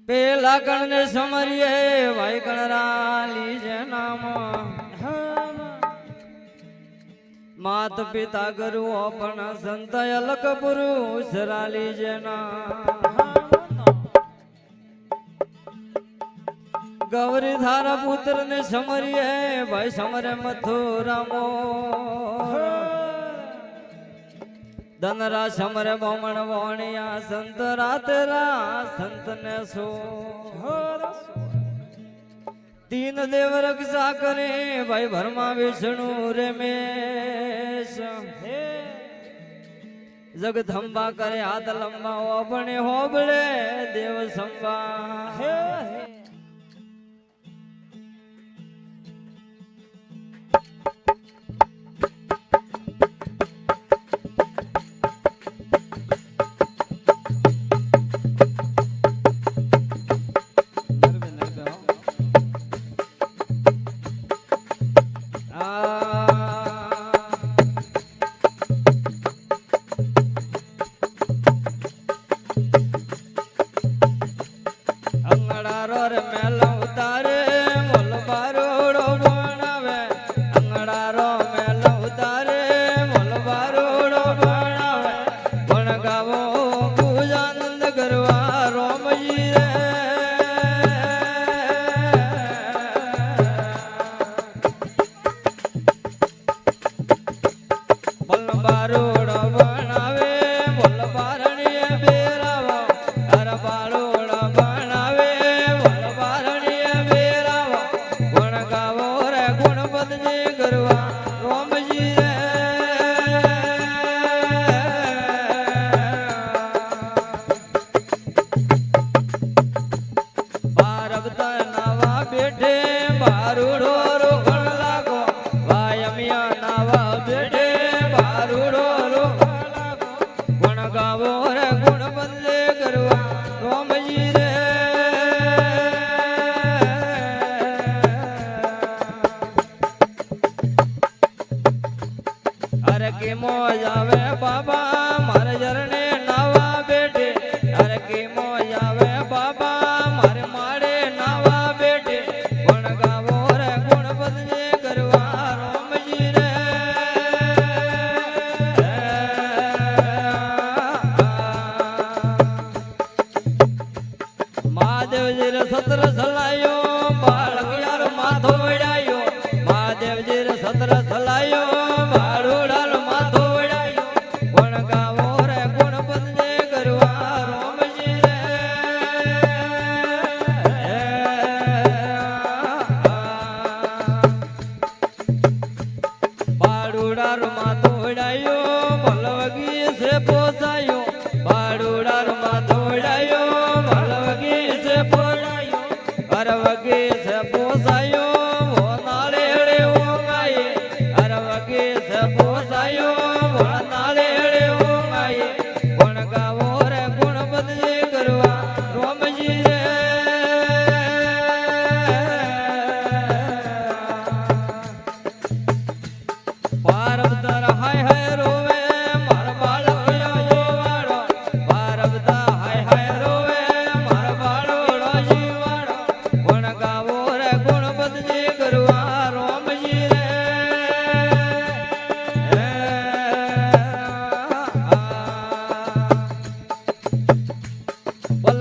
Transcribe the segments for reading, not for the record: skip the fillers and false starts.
પેલા ગણ ને સમરીએ ભાઈ ગણરાલી જે નામ માત પિતા ગુરુ પણ સંત અલક પુરુષ રાલી જે ગૌરી ધારા પુત્ર ને સમરીએ ભાઈ સમરે મથુરામો ધનરા સમરે બોમણ વોણિયા સંત રાતરા સંત ને સો તીન દેવ રક્ષા કરે ભાઈ ભરમા વિષ્ણુ રમેશ જગદંબા કરે હાથ લંબા ઓબણે હોબળે દેવ સંબા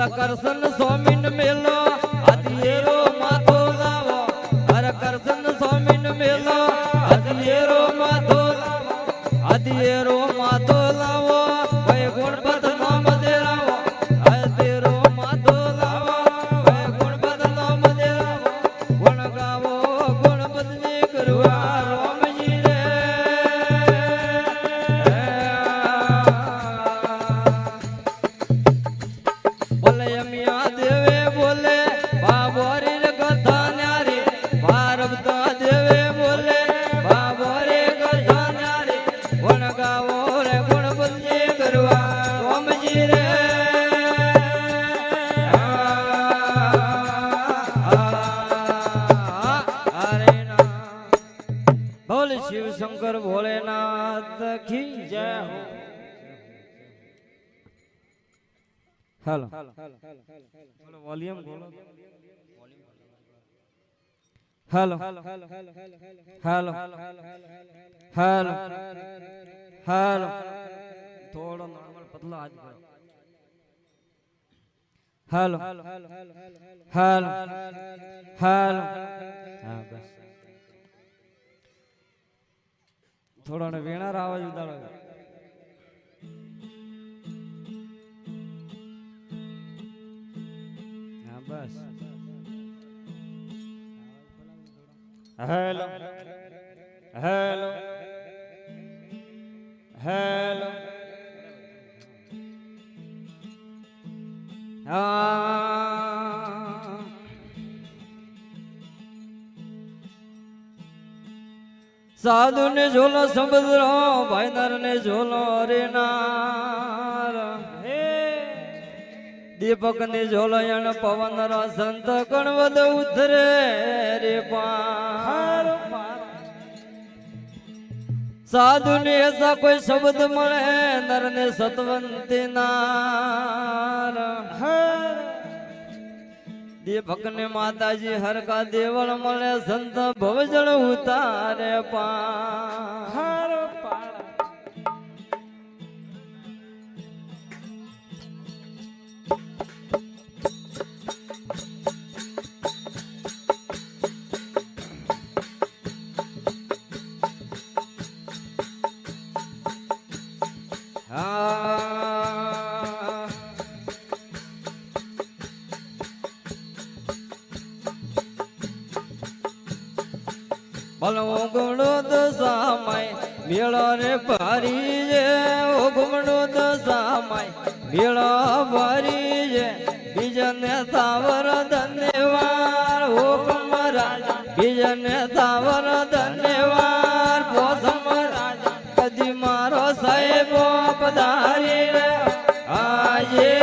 કરશન સ્વામીન મેલો આદિયેરો માથો લાવો હર કરશન સ્વામીન મેલો આદિયેરો માથો લાવો આદિયેરો માથો લાવો ભાઈ ગુણપત નામ દેરાવો આદિયેરો માથો લાવો ભાઈ ગુણપત નામ દેરાવો ગુણ ગાવો ગુણપત ને કરવા રોમજી રે બોલે અમિયા દેવે બોલે બાબોરી કથા ન્યારી ભારવતા દેવે બોલે બાબોરી કથા ન્યારી ગુણ ગાવો રે ગુણપતિ કરવા રોમજી રે હરે નામ બોલે શિવ શંકર ભોલેનાથ કી જય હો હાલો વોલ્યુમ બોલો હાલો હાલો હાલો હાલો થોડો નોર્મલ પતલો હાથ કરો હાલો હાલો હાલો હા બસ થોડો ને વીણાર અવાજ ઉડાડો હા બસ હેલો હેલો હેલો સાધુ ને ઝોલો સમુદ્રો ભાઈનર ને ઝોલો રે નાર હે દીપક ને ઝોલો યણ પવન ર સંત કણવદ ઉતરે રે પાર સાધુ ને એસા કોઈ શબ્દ મળે નર ને સતવંતી નાર દીપક ને માતાજી હર કા દેવળ મળે સંત ભવજળ ઉતારે પાર ભલો ગુણો દશામાય મેળો રે ભારી છે ઓ ગુણો દશામાય મેળો ભારી છે બીજને તાવર ધન્યવાર ઓ રાજા બીજને તાવર ધન્યવાર પોસમ રાજા કદી મારો સાહેબો પધારી રે આજે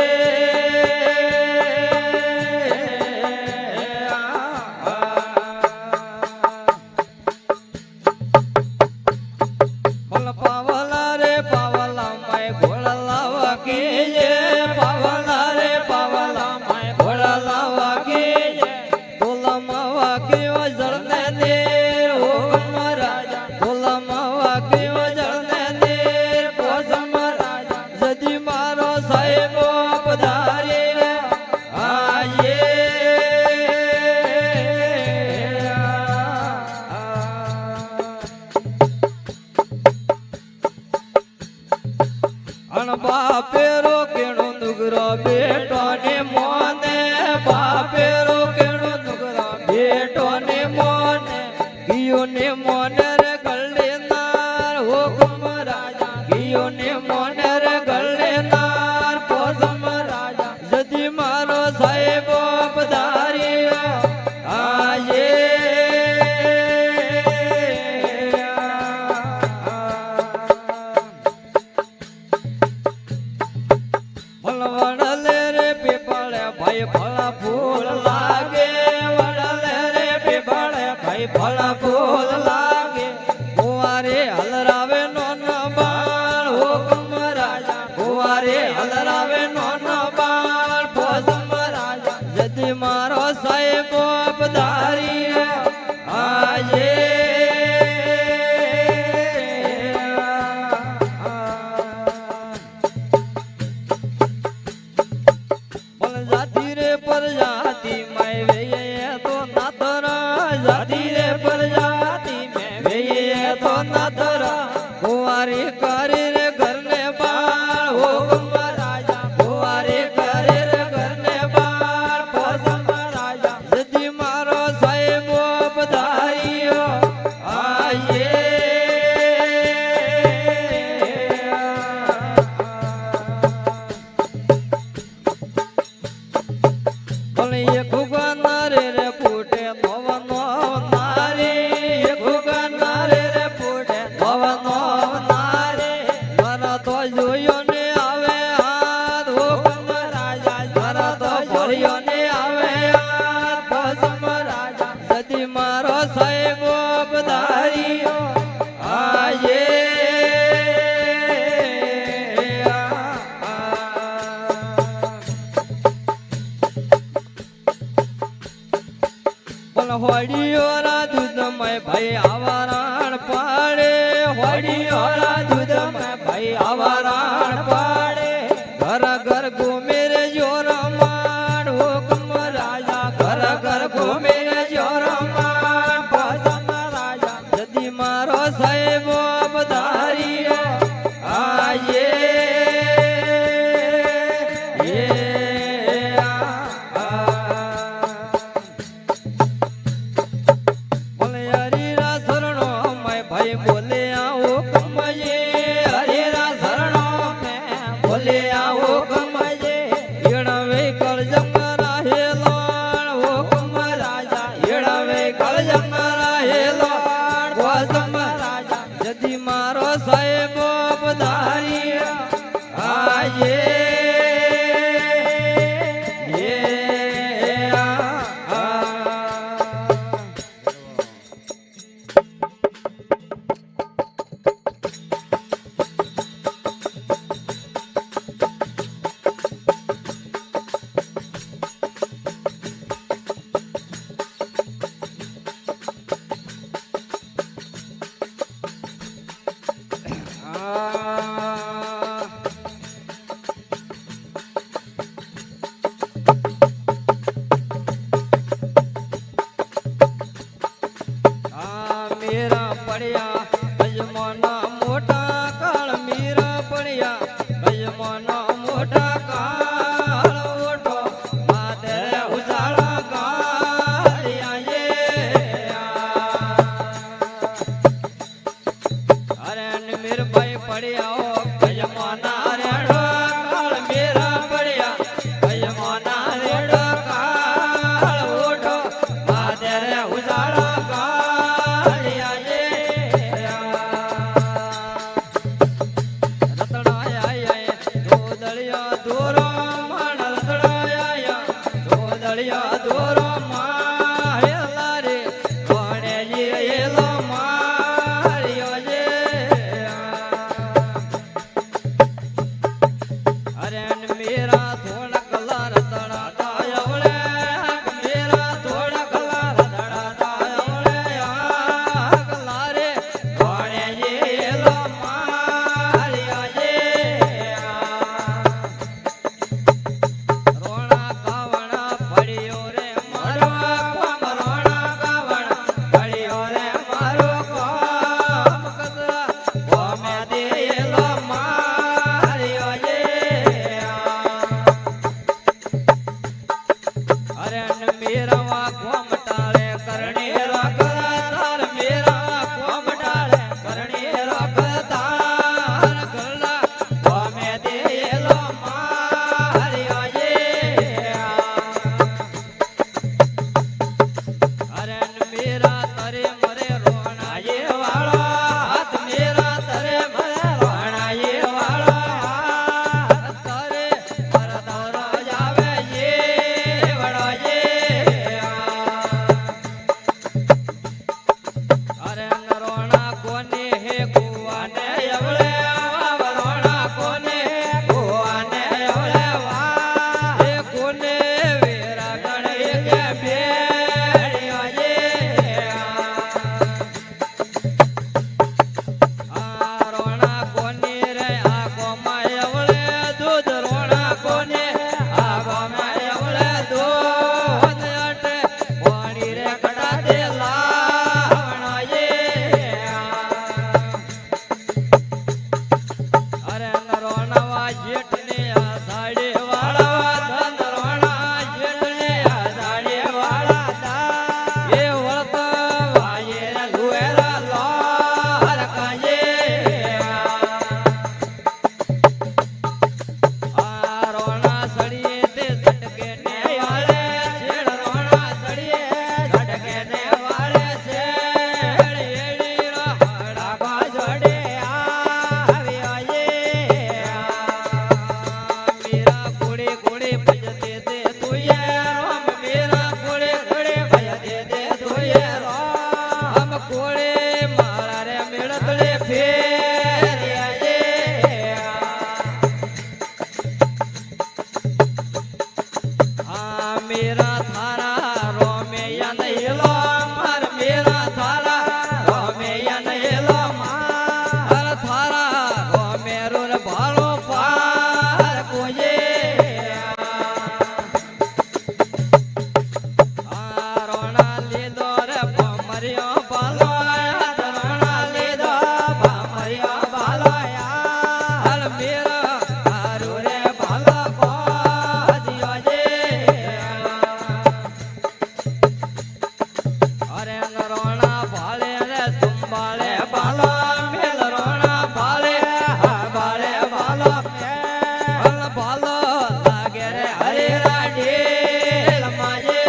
બાપેરો કેણો નુગરો બેટો ને મોને બાપેરો કેણો નુગરો બેટો ને મોને ગિયો ને મોને રે ગળે નાર હુકમ રાજા ગિયો ને મોને રે ગળે નાર પોસમ રાજા જદી મારો સાહેબો પધારી આજે વડલે રે પીપળે ભાઈ ફળા ફૂલ લાગે વડલે રે પીપળે ભાઈ ફળા ફૂલ લાગે કુંવારે હલરાવે નોન બાળ હુકમ રાજા કુંવારે હલરાવે નોન બાળ પોસમ રાજા જદી મારો સાહેબો પધારી આજે प्रजाति में वे तो नाथर जाति रे प्रजाति में वे तो नाथर कुंवारी करे रे घर ने बाल हुकम राजा कुंवारी करे रे घर ने बाल पोसम राजा जदी मारो साहेबो पधारियो आये હોડિયોરા દૂધમાં ભાઈ આવારાણ પાડે હોડિયોરા દૂધમાં ભાઈ આવારાણ પાડે ઘર ઘર ઘૂમે રે જોરમાન હુકમ રાજા ઘર ઘર ઘૂમે રે જોરમાન પસંદ રાજા જદી મારો સાહેબ પધારી આયે બોલે આવો કમજે હરેરા શરણો મે બોલે આવો કમજે એડવે કળજંગ રહેલો ઓ કમ રાજા એડવે કળજંગ રહેલો કોસમ રાજા જદી મારો સાહેબ પધારી આયે मेरा पड़िया गजमाना मोटा काल मेरा पड़िया गजमाना मोटा काल ओठो माते उजाला कालिया ये अरे मेरे भाई पड़िया हो गजमाना रेड़ो काल मेरा पड़िया गजमाना रेड़ो काल ओठो माते उजाला दोरो माहेला रे कोणे जी एलो मारियो जे अरे मेरा थोड़ा कला रतड़ा दायवले मेरा थोड़ा कला रतड़ा दायवले कला रे कोणे जी एलो मारियो जे रोना कावणा पड़ियो रे मारो काम रोना कावणा पड़ियो रे मारो काम कतरा वो मैं देलो मारियो जे ભાલો લાગે રે હરે રાડેલ માજે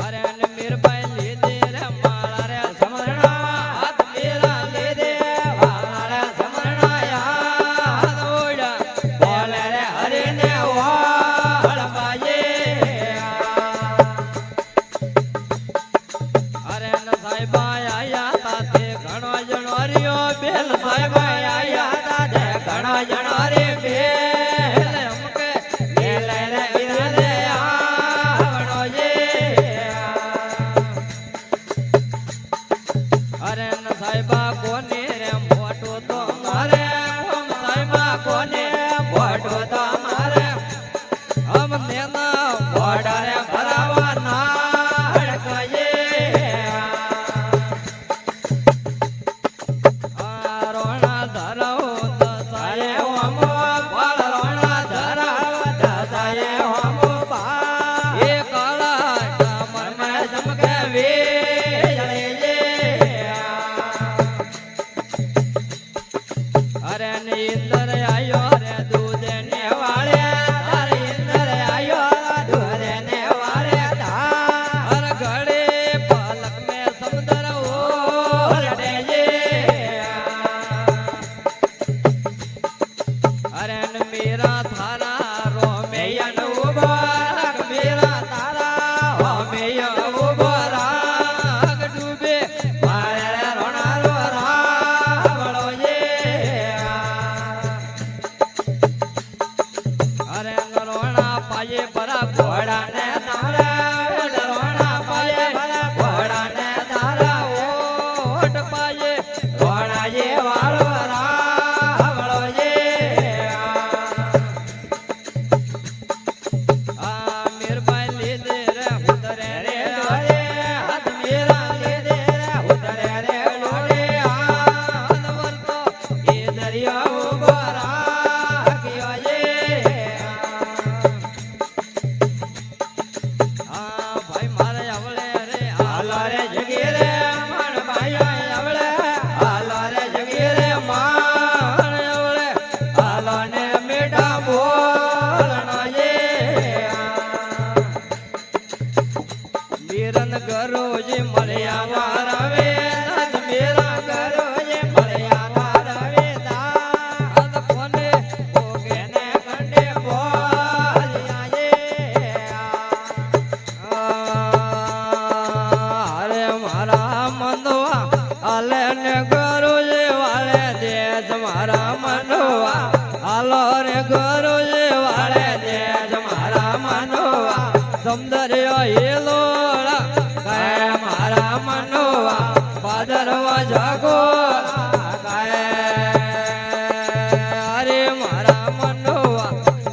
અરે ને મીરભાઈ લીધે રે માળા રે સમરણા હાથ મેરા લીધે વાળા રે સમરણા હાથ ઓડા બોલે રે હરે ને વાળ બાજે અરે ન સાહેબા આયા તાતે ઘણો જણો રહ્યો બેલ સાહેબા આયા તાતે ઘણો જણો રે બેલ અમકે બેલ રે વિરલે આવણો જે અરે ન સાહેબા કોને રે મોટો તો મારે ઓમ સાહેબા કોને મોટો તો મારે હમ નેના મોડા રે ભરાવા ના હડકજે રોણા ધરાવ દસાએ હોમ પાળ રોણા ધરાવ દસાએ હોમ પા એ કાળા ડામર મે ચમકે વેજળે જે અરે ને ઇંદર આયો રે દૂધ ને વાળે તારે ઇંદર આયો દૂધ ને વાળે ધાર ઘડે પાલક મે સમુદ્ર ઓરડે જે અરે ન મેરા થારા રોમેયન ઉભો રાખ મેરા તારા રોમેયન ઉભો રાખ ડૂબે મારે રોણા રો રાવળો જે અરે રોણા પાયે પરા ઘોડા ને તારા રોણા પાયે પરા ઘોડા ને તારા ઓટ પાયે રોણા જે વાળો રાવળો જે આ મીરભાઈ લીધે રે ઉતરે રે ડોળે હાથ મેરા લીધે રે ઉતરે રે ડોળે હાથ વરતો એ દરિયા ઉભો રાખ્યો જે આ ભાઈ મારે આવળે રે હાલો રે જગી રે મણ ભાઈ આવળે હાલો રે જગી રે મણ આવળે હાલો ને મેઢા બોલણો જે મીરન ગરો જે મળ્યા વારવે નાથ મેરા ગરો જે મળ્યા વારવે દાદ કોને ભોગે ને કંડે બોલ્યા જે અરે મારા મનવા હાલે ને ગરો જે વાળે દેજ મારા મનવા હાલો રે ગરો જે વાળે દેજ મારા મનવા સમદર્યો હેલોળા કાય મારા મનવા ભાદરવા જાગો કાય અરે મારા મનવા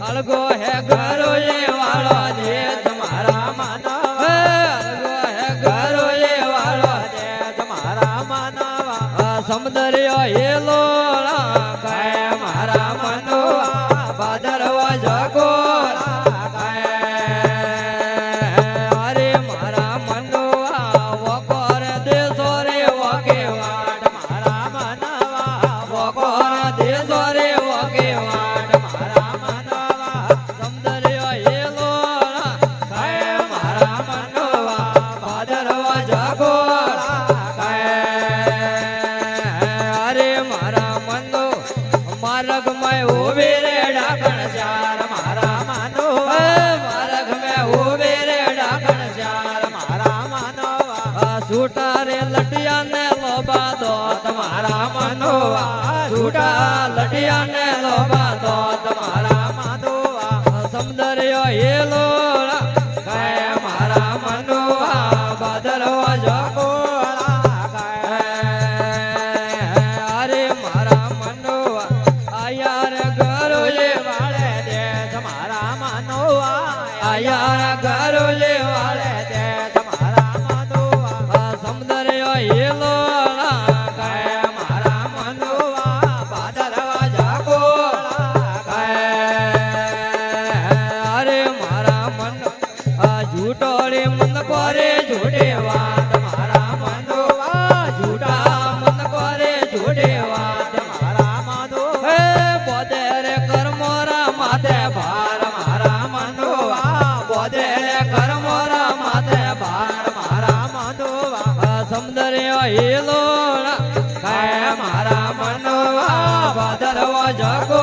અલગો હે ગરો જે વાળો દેજ મારા મનવા અલગો હે ગરો જે વાળો દેજ મારા મનવા સમદર્યો હેલોળા કાય મારા મનવા ભાદરવા જાગો અરે મારા મનવા વકોર દેશો રે વકે વાટ મારા મનવા વકોર દેશો રે વકે વાટ મારા મનવા સમદર્યો હેલોળા કાય મારા મનવા ભાદરવા જાગો અરે મારા મનો માર્ગ માં ઉભે રે ડાકણ ચાર મારા મનવા માર્ગ માં ઉભે રે ડાકણ ચાર મારા મનવા છૂટા રે લટિયા ને લોબા દો તમારા મનવા છૂટા લટિયા ને લોબા દો તમારા મનવા સમદર્યો હેલોળા કાય મારા મનવા ભાદરવા જાગો અરે મારા મનવા આયા રે ગરો જે વાળે દે તમારા મનવા આયા રે ગરો જે વાળે દે તમારા મનવા સમદર્યો હેલોળા કાય મારા મનવા ભાદરવા જાગો અરે મારા મન झूठोड़े मन कोरे झूठे वात मारा मनवा झूठा मन कोरे झूठे वात मारा હિલોળા કાય મારા મનવા ભાદરવા જગો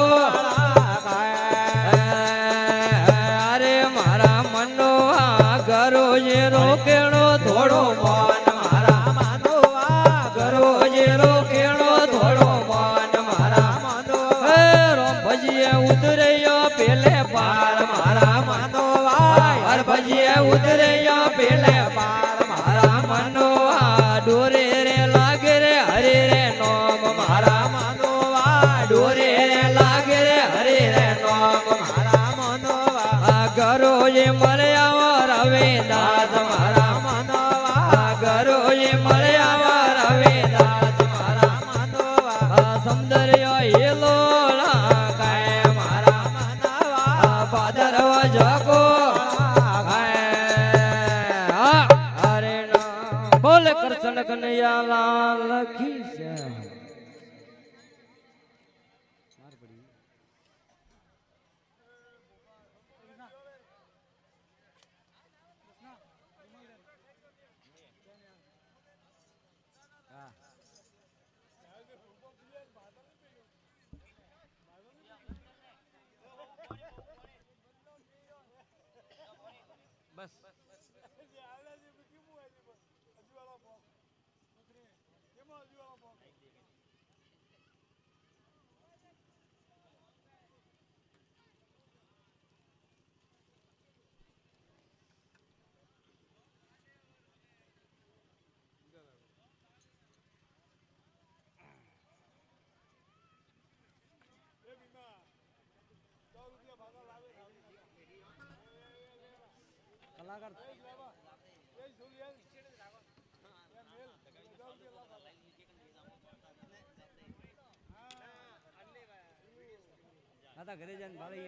અરે મારા મનવા ગરો જે રોકેણો થોડો મન મારા મનવા ગરો જે રોકેણો થોડો મન મારા મનવા રોમ ભજીએ ઉતર્યો પેલે પાર મારા મનવા હર ભજીએ ઉતર્યો પેલે પાર મારા મનવા ડોરે રે લાગે રે હરે રે નોમ મારા મનવા ડોરે રે લાગે રે હરે રે નોમ મારા મનવા ગરો જે મળ્યા રવે દાસ મારા મનવા ગરો જે મળ્યા રવે દાસ મારા મનવા સમદર્ય હેલોળા કાય મારા મનવા ભાદરવા જગો હરે બોલ કૃષ્ણ કનૈયા લાલ કી જય કલાકાર દાદા ઘરે જઈને ભાડે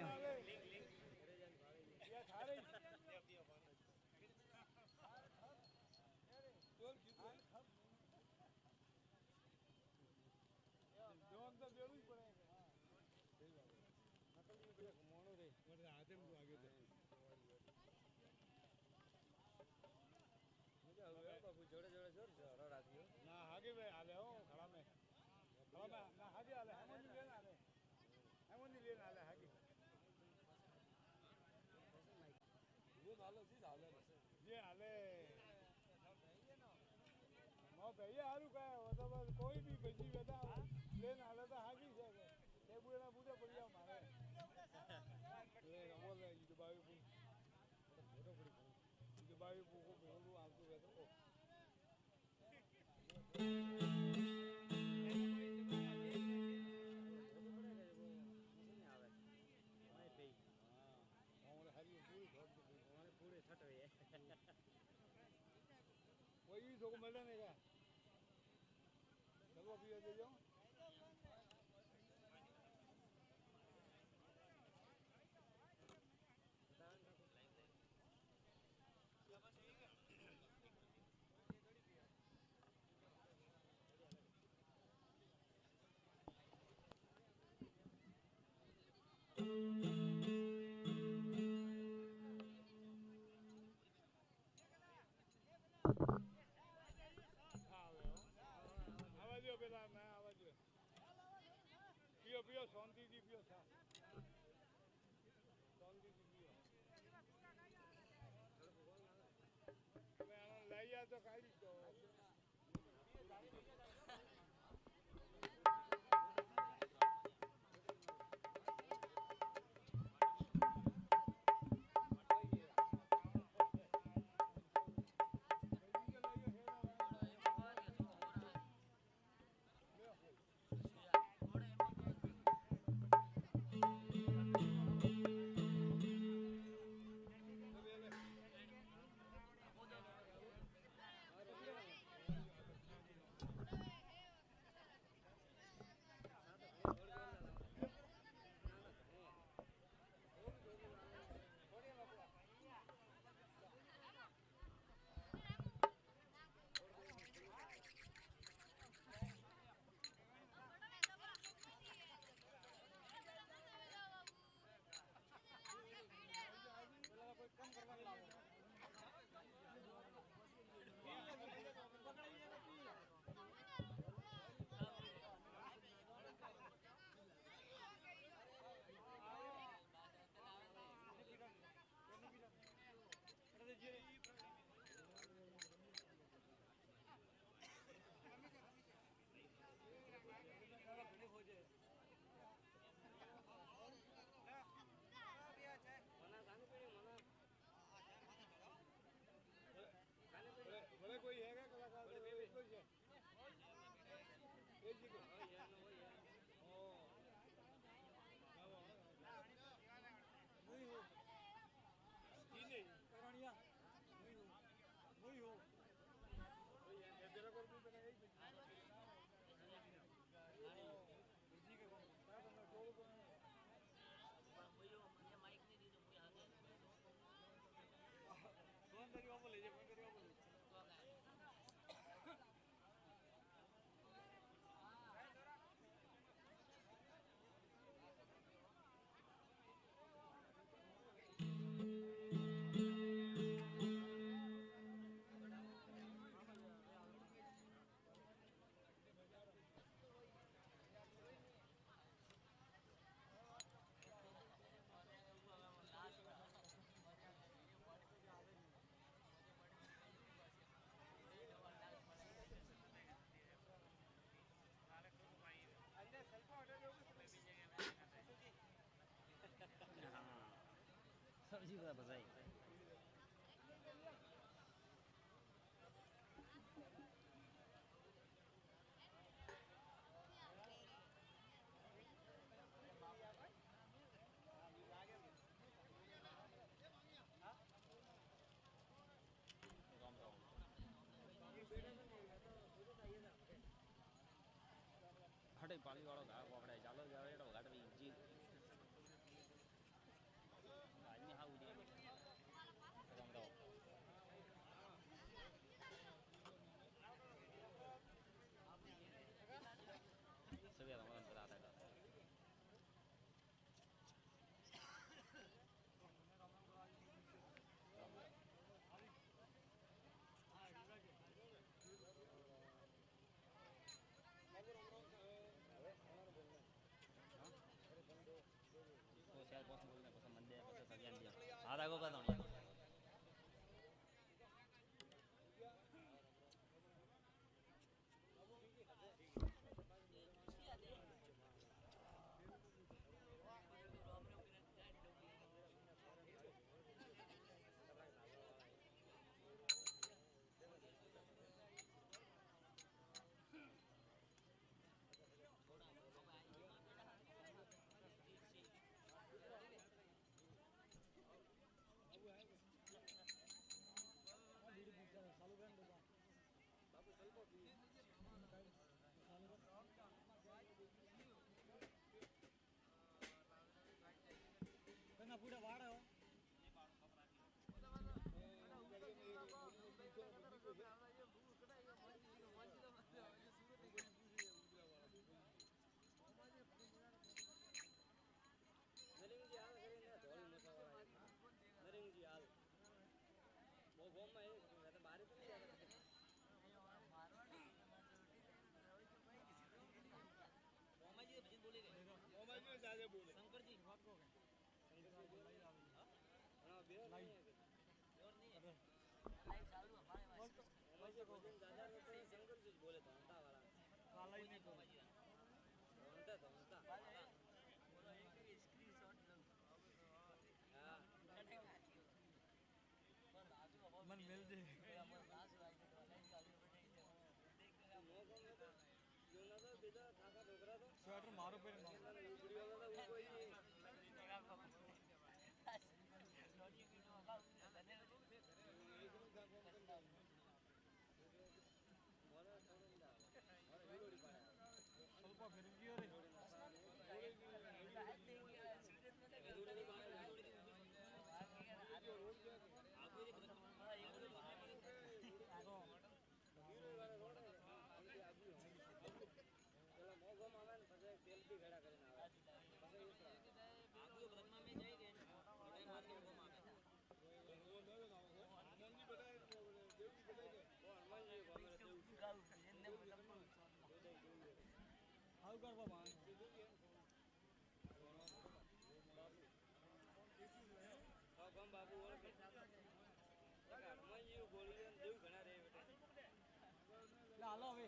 कोई भी बची बेटा लेन आले तो हागी છે તે બુડા બુડા પડિયા મારે એ બોલે ઈ તો બાવી ફોટો પડી ઈ તો બાવી ફોટો બોલું આવતું બેઠો वही सो को मिलने का चलो अभी आ जाओ पियो शांति जी पियो था शांति जी पियो मैं लाइया तो खाई तो હટે પાણી વાળો ઘા કોકડે ચાલો જાવ એડો ઘાટ જી આજની હા ઉડી રામ રામ સવે રમણ કરા હતા તો ચાર પાંચ બોલને પછી મંદે પછી સગિયાન દે આ રાખો કા દોણી પૂરા વાડા मन मिल दे स्वेटर मारो पे ಸ್ವಲ್ಪ ಬೆರಗಿಯೋ रे हाउ कर बाबा गम बाबू और घाटમાં જીવ ગોળીઓ દેવ ઘણા રે બેટા લે હાલો હવે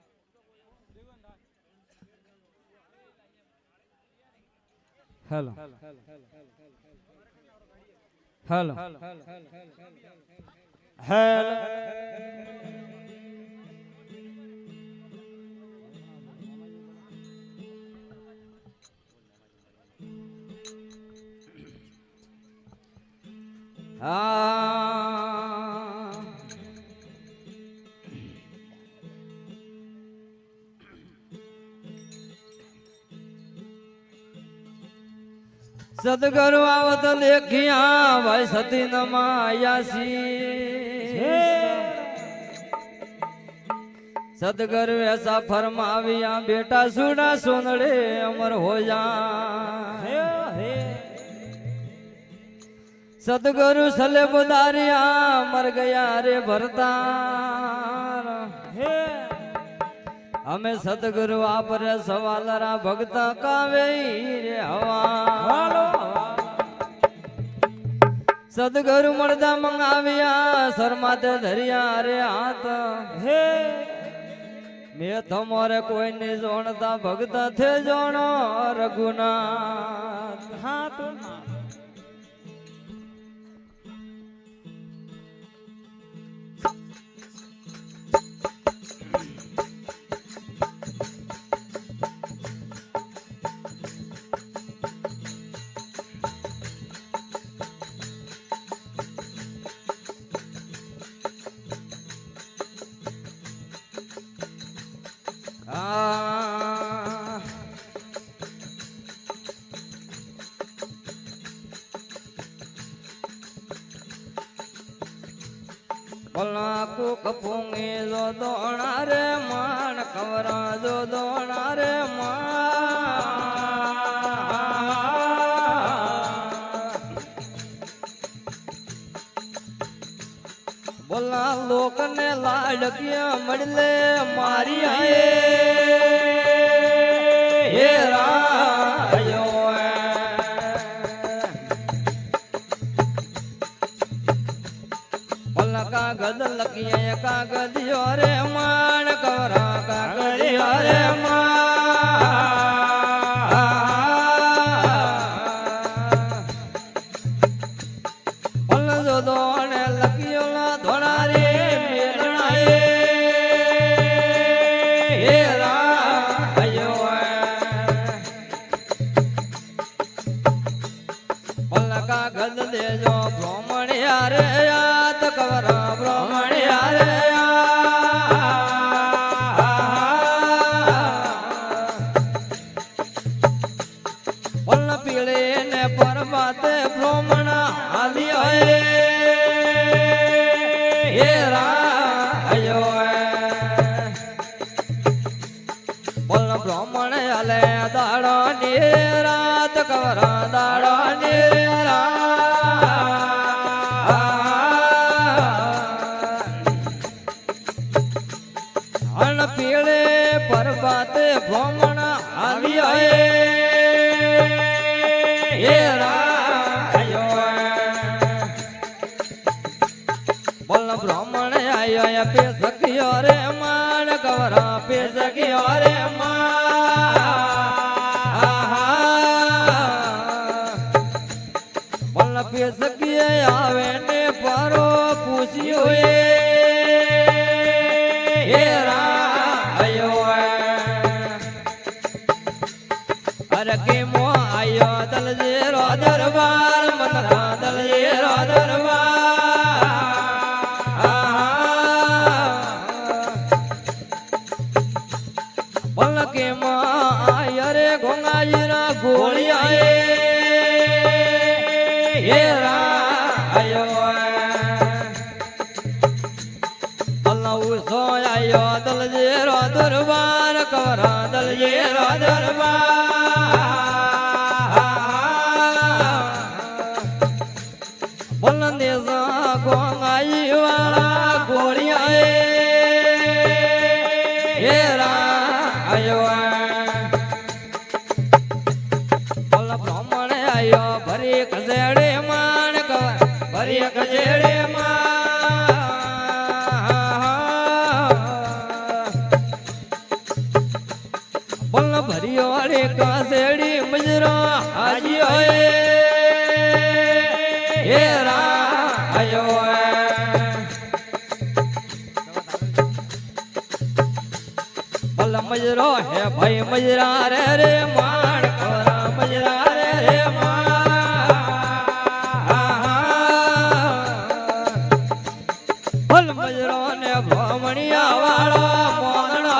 દેવન રા હેલો હેલો હેલો સદગુરુ આવત લેખિયા ભાઈ સતી નમાયાસી સદગુરુ એસા ફરમાવિયા બેટા સુડા સોનડે અમર હો જા સદગુરુ સલે બુદારિયા મર ગયા રે ભરતાર અમે સદગુરુ આપરે સવાલરા ભક્ત કાવે રે હવા સદગુરુ મળદા મંગાવ્યા શર્માતે ધરિયા રે હાથ હે મેં તમારે કોઈ ની જોણતા ભક્ત થે જોણો રઘુનાથ હાથ આ પલાકુ કપુંગી જો દોણા રે માન કવરા જો દોણા રે બોલા લોક ને લાડકિયા મળલે મારી આયે હે રાયો બોલા કાગદ લકિયા કાગદિયો રે માણ કવરા કાગદિયો રે બોલા જો દોણે લકિયો લા ધોણા રે મેરણાએ હે રાયો બોલા કાગદ દેજો બ્રાહ્મણિયા રે યાદ કવરા બ્રાહ્મણિયા રે બોલા પીળે ને પરમાતે બ્રાહ્મણ આલિયો હે રાયો બોલા બ્રાહ્મણ આલે દાડો ને રાત કવરા દાડો ને પીળે પરબાતે બ્રાહ્મણ આવ્યો હે રાયો બોલ બ્રાહ્મણ આવ્યો પે સખ્યો રે માણ કવરા પે સખ્યો રે બોલ પે સખીએ આવે ને પરો પૂછ્યું હે રાયો અરે કેમો આયો દલજે રો દરબાર મનરા દલજે રો દરબાર બોલ કેમો આયો રે ગોંગાજીના ગોળિયા હે રાયો સોયાયો દલજે રો દરબાર કવરા દલજે રો દરબાર બોલંદે ગોંગાઈ વાળા ગોળિયા હે રાયો બોલ બ્રાહ્મણ આયો ભરી ખસેડે માણ કવર ભરી ખસેડે ભર્યો રે કાસેડી મજરા હાજી હે રાયો બલ મજરો હે ભાઈ મજરા રે માણ કોરા મજરા રે બલ મજરો ને બ્રાહ્મણિયા વાળા મોણણા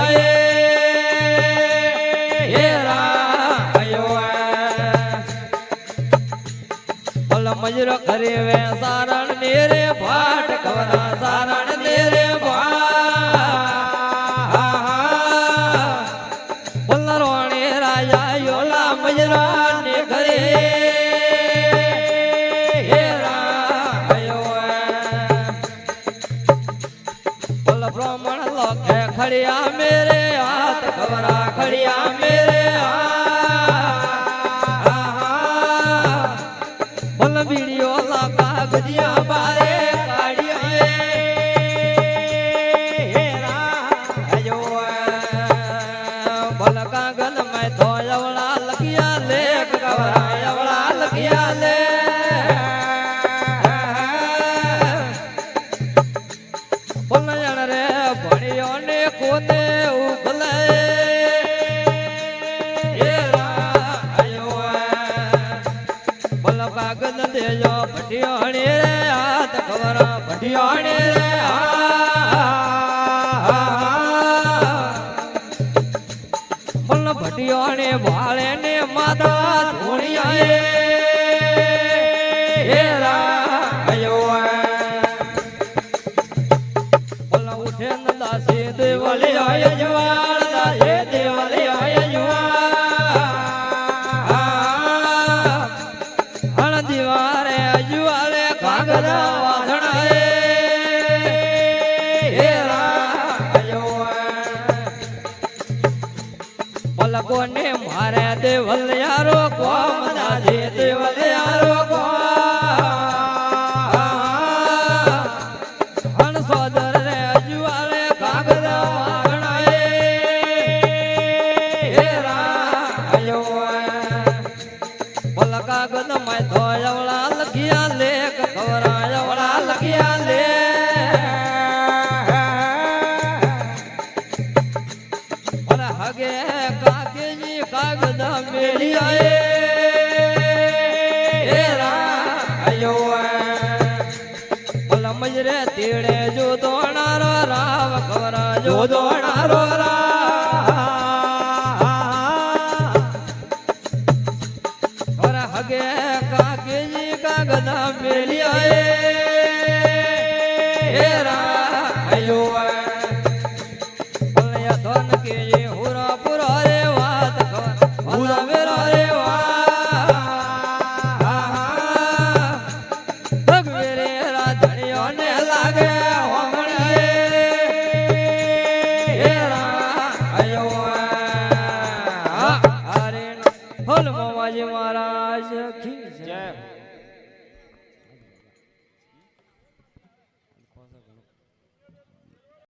મજરો કરે વે સારણ ને રે ભાટ કવરા સારણ ને રે બોલરોણે રાજા યોલા મજરા ને ઘરે હે રાયો બોલ બ્રાહ્મણ લોકે ખડિયા મેરે હાથ કવરા ખડિયા મેરે बीड़ियो लगा गुजिया बारे काढ़ियो बोल कागल में तो यवड़ा लगिया ले कवरा यवड़ा लगिया ले बोल जन रे भणियो ने कोने उगले कागज देजो भटियाणी रे हाथ कवरा भटियाणी रे પટિયોને ભાળે ને માતા ધૂણિયાએ હેરાયો બોલા ઉઠે ન દાસી દેવલે આય જવાળ દાસે દેવલે આય જવાળ હણ દિવારે જુવાલે કાગડા વાધણાએ કોને મારે દેવલ યારો કોમ દાજે દેવલ યારો કોણ સોદર રે અજવાળે કાગડા વાગણાએ હેરાયો બોલ કાગદ માં ધોયવળા લખિયા લેખ ખવરાયવળા લખિયા લે હગે કાકેજી કાગદા મેળિયાએ હેરાયો બોલ મજરે તીડે જો દોણારો રાવ ખવરા જો દોણારો રાવ